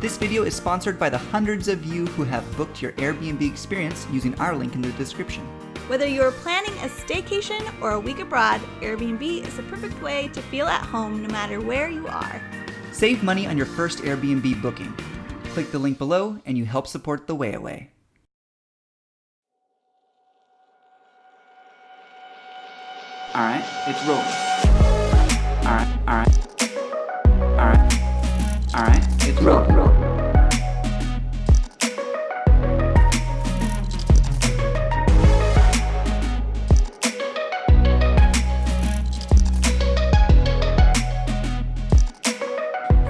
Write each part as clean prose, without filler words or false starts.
This video is sponsored by the hundreds of you who have booked your Airbnb experience using our link in the description. Whether you're planning a staycation or a week abroad, Airbnb is the perfect way to feel at home no matter where you are. Save money on your first Airbnb booking. Click the link below and you help support the Way Away. Alright, it's rolling. Alright, it's rolling.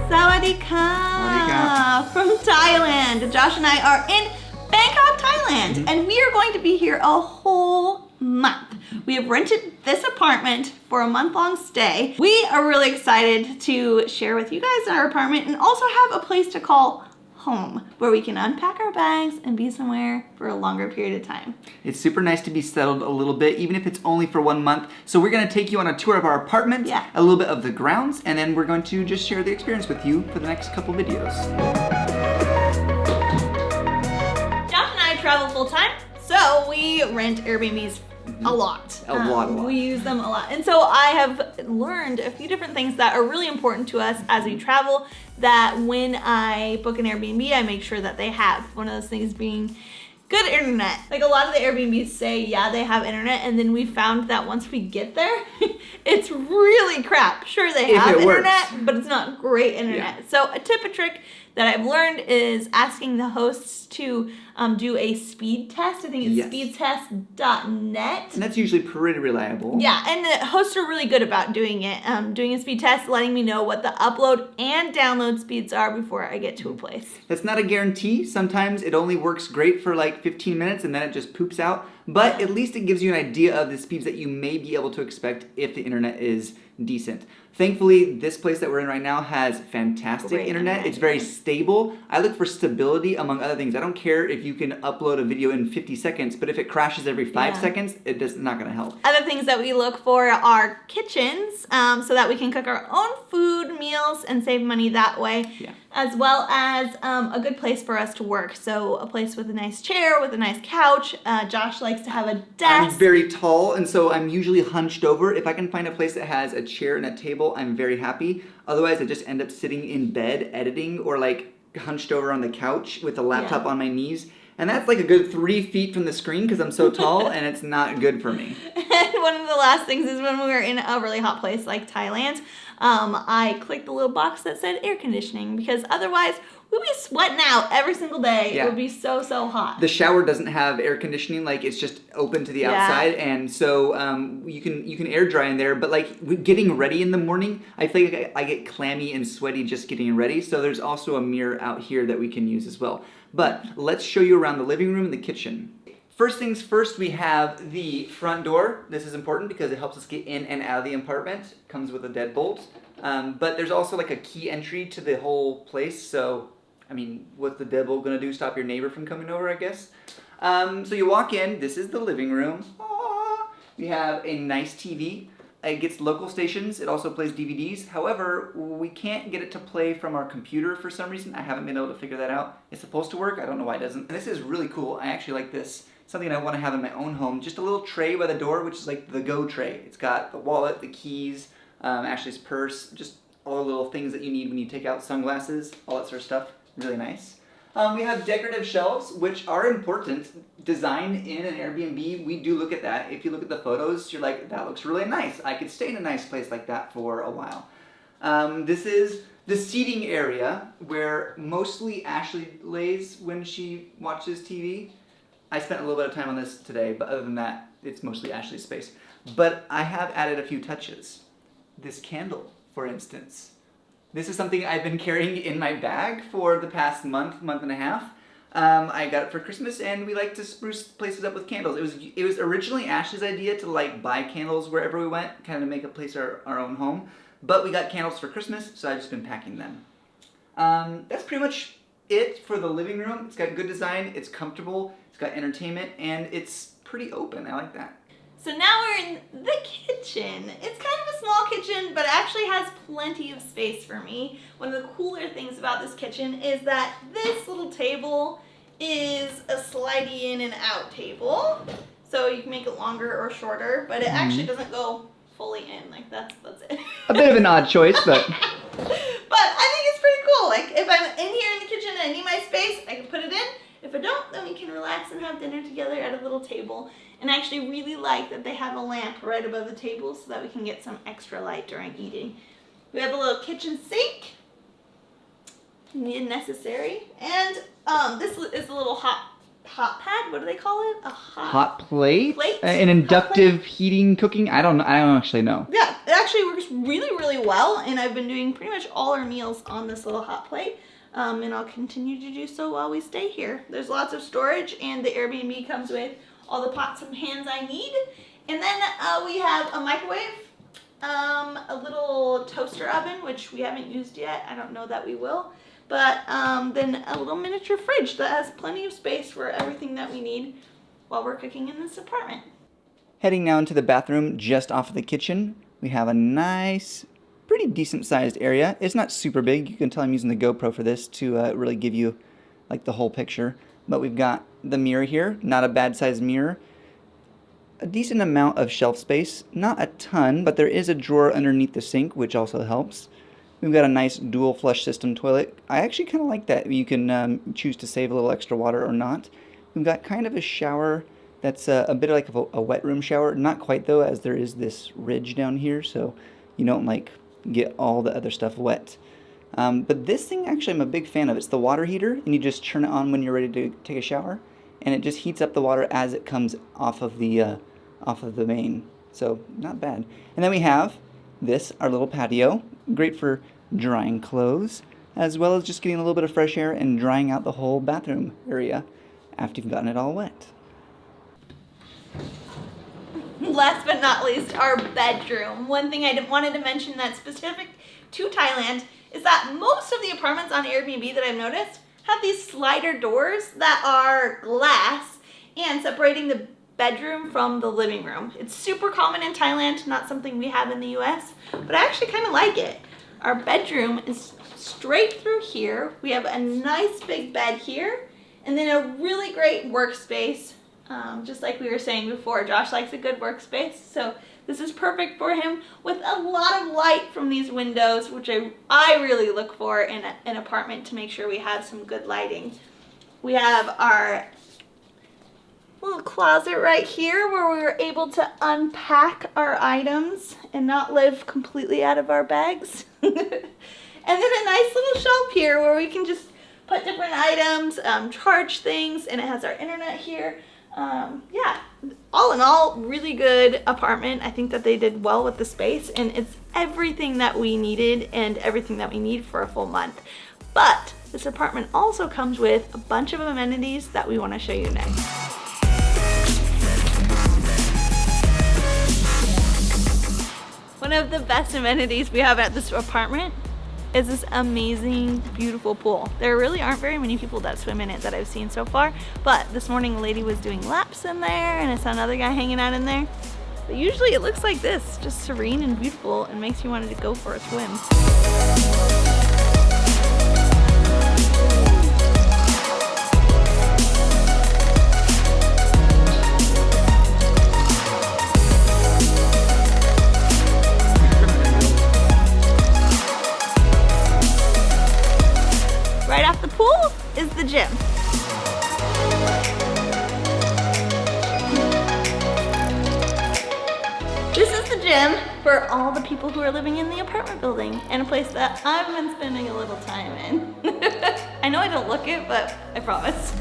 Sawadee-ka! From Thailand. Josh and I are in Bangkok, Thailand, and we are going to be here a whole month. We have rented this apartment for a month-long stay. We are really excited to share with you guys our apartment and also have a place to call home where we can unpack our bags and be somewhere for a longer period of time. It's super nice to be settled a little bit, even if it's only for 1 month. So we're gonna take you on a tour of our apartment, a little bit of the grounds, and then we're going to just share the experience with you for the next couple videos. Josh and I travel full-time, so we rent Airbnbs a lot. A lot. We use them a lot. And so I have learned a few different things that are really important to us as we travel, that when I book an Airbnb, I make sure that they have. One of those things being good internet. Like a lot of the Airbnbs say, yeah, they have internet, and then we found that once we get there, it's really crap. Sure, they have internet, but it's not great internet. Yeah. So a tip, a trick that I've learned is asking the hosts to do a speed test. I think it's speedtest.net. And that's usually pretty reliable. Yeah, and the hosts are really good about doing it. Doing a speed test, letting me know what the upload and download speeds are before I get to a place. That's not a guarantee. Sometimes it only works great for like 15 minutes and then it just poops out. But at least it gives you an idea of the speeds that you may be able to expect if the internet is decent. Thankfully, this place that we're in right now has fantastic internet. It's very stable. I look for stability among other things. I don't care if you can upload a video in 50 seconds, but if it crashes every 5 seconds, it's not gonna help. Other things that we look for are kitchens, so that we can cook our own food, meals, and save money that way. Yeah. As well as a good place for us to work. So a place with a nice chair, with a nice couch. Josh likes to have a desk. I'm very tall, and so I'm usually hunched over. If I can find a place that has a chair and a table, I'm very happy. Otherwise, I just end up sitting in bed editing or like hunched over on the couch with a laptop on my knees. And that's like a good 3 feet from the screen because I'm so tall and it's not good for me. And one of the last things is when we were in a really hot place like Thailand, I clicked the little box that said air conditioning because otherwise we'd be sweating out every single day. Yeah. It would be so hot. The shower doesn't have air conditioning, like it's just open to the outside, and so you can air dry in there. But like getting ready in the morning, I feel like I get clammy and sweaty just getting ready. So there's also a mirror out here that we can use as well. But let's show you around the living room and the kitchen. First things first, we have the front door. This is important because it helps us get in and out of the apartment. It comes with a deadbolt. But there's also like a key entry to the whole place. So, I mean, what's the deadbolt gonna do? Stop your neighbor from coming over, I guess? So you walk in, this is the living room. We have a nice TV. It gets local stations. It also plays DVDs. However, we can't get it to play from our computer for some reason. I haven't been able to figure that out. It's supposed to work. I don't know why it doesn't. And this is really cool. I actually like this. Something I want to have in my own home. Just a little tray by the door, which is like the go tray. It's got the wallet, the keys, Ashley's purse, just all the little things that you need when you take out sunglasses, all that sort of stuff. Really nice. We have decorative shelves, which are important. Design in an Airbnb, we do look at that. If you look at the photos, you're like, that looks really nice. I could stay in a nice place like that for a while. This is the seating area where mostly Ashley lays when she watches TV. I spent a little bit of time on this today, but other than that, it's mostly Ashley's space. But I have added a few touches. This candle, for instance. This is something I've been carrying in my bag for the past month and a half. I got it for Christmas, and we like to spruce places up with candles. It was originally Ashley's idea to like buy candles wherever we went, kind of make a place our own home. But we got candles for Christmas, so I've just been packing them. That's pretty much it for the living room. It's got good design, it's comfortable, it's got entertainment, and it's pretty open. I like that. So now we're in the kitchen. It's kind of a small kitchen, but it actually has plenty of space for me. One of the cooler things about this kitchen is that this little table is a slidey in and out table. So you can make it longer or shorter, but it actually doesn't go fully in. Like that's it. A bit of an odd choice, but but I think it's pretty cool. Like if I'm in here in the kitchen and I need my space, I can put it in. If I don't, then we can relax and have dinner together at a little table. And I actually really like that they have a lamp right above the table so that we can get some extra light during eating. We have a little kitchen sink, necessary, and this is a little hot pad. What do they call it? A hot plate? An Hot inductive plate? heating cooking? I don't actually know. Yeah, it actually works really, really well, and I've been doing pretty much all our meals on this little hot plate. And I'll continue to do so while we stay here. There's lots of storage, and the Airbnb comes with all the pots and pans I need. And then we have a microwave, a little toaster oven, which we haven't used yet. I don't know that we will. But then a little miniature fridge that has plenty of space for everything that we need while we're cooking in this apartment. Heading now into the bathroom just off of the kitchen, we have a nice, pretty decent sized area. It's not super big. You can tell I'm using the GoPro for this to really give you like the whole picture. But we've got the mirror here, not a bad sized mirror. A decent amount of shelf space, not a ton, but there is a drawer underneath the sink, which also helps. We've got a nice dual flush system toilet. I actually kind of like that. You can choose to save a little extra water or not. We've got kind of a shower that's a bit like a wet room shower. Not quite though, as there is this ridge down here, so you don't like get all the other stuff wet. But this thing, actually, I'm a big fan of. It's the water heater, and you just turn it on when you're ready to take a shower, and it just heats up the water as it comes off of the main. So not bad. And then we have this, our little patio, great for drying clothes, as well as just getting a little bit of fresh air and drying out the whole bathroom area after you've gotten it all wet. Last but not least, our bedroom. One thing I wanted to mention that's specific to Thailand is that most of the apartments on Airbnb that I've noticed have these slider doors that are glass and separating the bedroom from the living room. It's super common in Thailand, not something we have in the US, but I actually kind of like it. Our bedroom is straight through here. We have a nice big bed here, and then a really great workspace. Just like we were saying before, Josh likes a good workspace, so this is perfect for him with a lot of light from these windows, which I really look for in an apartment to make sure we have some good lighting. We have our little closet right here where we were able to unpack our items and not live completely out of our bags. And then a nice little shelf here where we can just put different items, charge things, and it has our internet here. Yeah, all in all, really good apartment. I think that they did well with the space, and it's everything that we needed and everything that we need for a full month. But this apartment also comes with a bunch of amenities that we want to show you next. One of the best amenities we have at this apartment is this amazing, beautiful pool. There really aren't very many people that swim in it that I've seen so far, but this morning a lady was doing laps in there and I saw another guy hanging out in there. But usually it looks like this, just serene and beautiful, and makes you want to go for a swim. Right off the pool is the gym. This is the gym for all the people who are living in the apartment building, and a place that I've been spending a little time in. I know I don't look it, but I promise.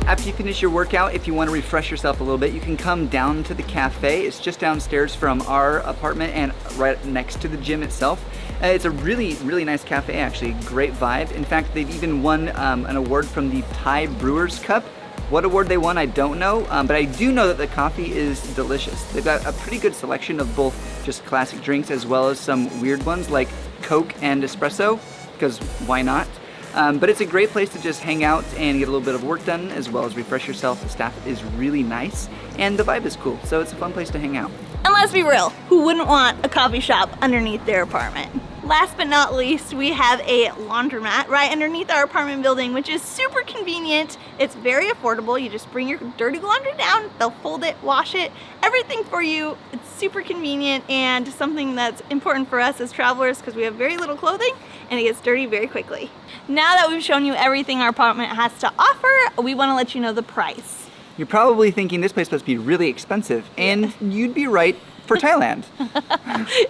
After you finish your workout, if you want to refresh yourself a little bit, you can come down to the cafe. It's just downstairs from our apartment and right next to the gym itself. It's a really, really nice cafe, actually. Great vibe. In fact, they've even won an award from the Thai Brewers Cup What award they won, I don't know, but I do know that the coffee is delicious. They've got a pretty good selection of both just classic drinks as well as some weird ones like Coke and espresso, because why not? But it's a great place to just hang out and get a little bit of work done as well as refresh yourself. The staff is really nice and the vibe is cool, so it's a fun place to hang out. And let's be real, who wouldn't want a coffee shop underneath their apartment? Last but not least, we have a laundromat right underneath our apartment building, which is super convenient. It's very affordable. You just bring your dirty laundry down, they'll fold it, wash it, everything for you. It's super convenient and something that's important for us as travelers because we have very little clothing and it gets dirty very quickly. Now that we've shown you everything our apartment has to offer, we want to let you know the price. You're probably thinking this place must be really expensive, and you'd be right for Thailand.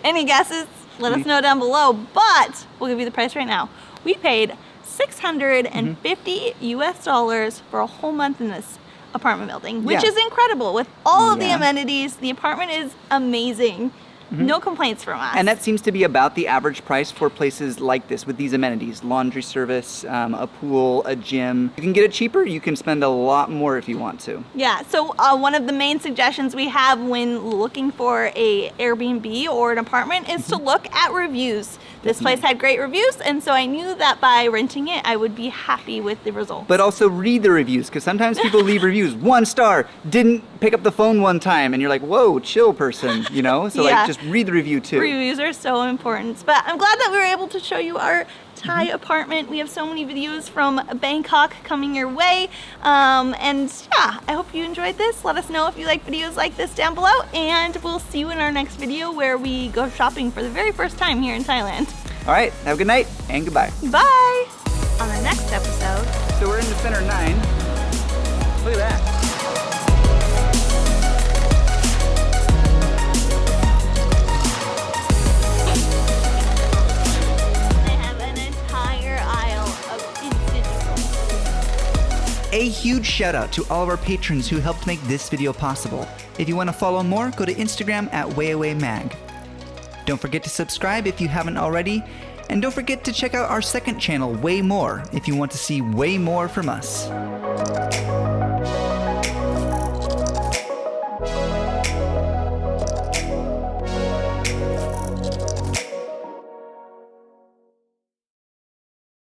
Any guesses? Let us know down below, but we'll give you the price right now. We paid $650 US for a whole month in this apartment building, which is incredible. With all of the amenities, the apartment is amazing. No complaints from us. And that seems to be about the average price for places like this with these amenities. Laundry service, a pool, a gym. You can get it cheaper, you can spend a lot more if you want to. Yeah, so one of the main suggestions we have when looking for a Airbnb or an apartment is to look at reviews. This place had great reviews, and so I knew that by renting it, I would be happy with the results. But also read the reviews, because sometimes people leave reviews. 1 star, didn't pick up the phone one time, and you're like, whoa, chill person, you know? So like, just read the review too. Reviews are so important. But I'm glad that we were able to show you our Thai apartment. We have so many videos from Bangkok coming your way. And yeah, I hope you enjoyed this. Let us know if you like videos like this down below, and we'll see you in our next video where we go shopping for the very first time here in Thailand. All right, have a good night and goodbye. Bye! On the next episode. So we're in the center 9. Look at that. A huge shout out to all of our patrons who helped make this video possible. If you want to follow more, go to Instagram at WayAwayMag. Don't forget to subscribe if you haven't already, and don't forget to check out our second channel, Way More, if you want to see way more from us.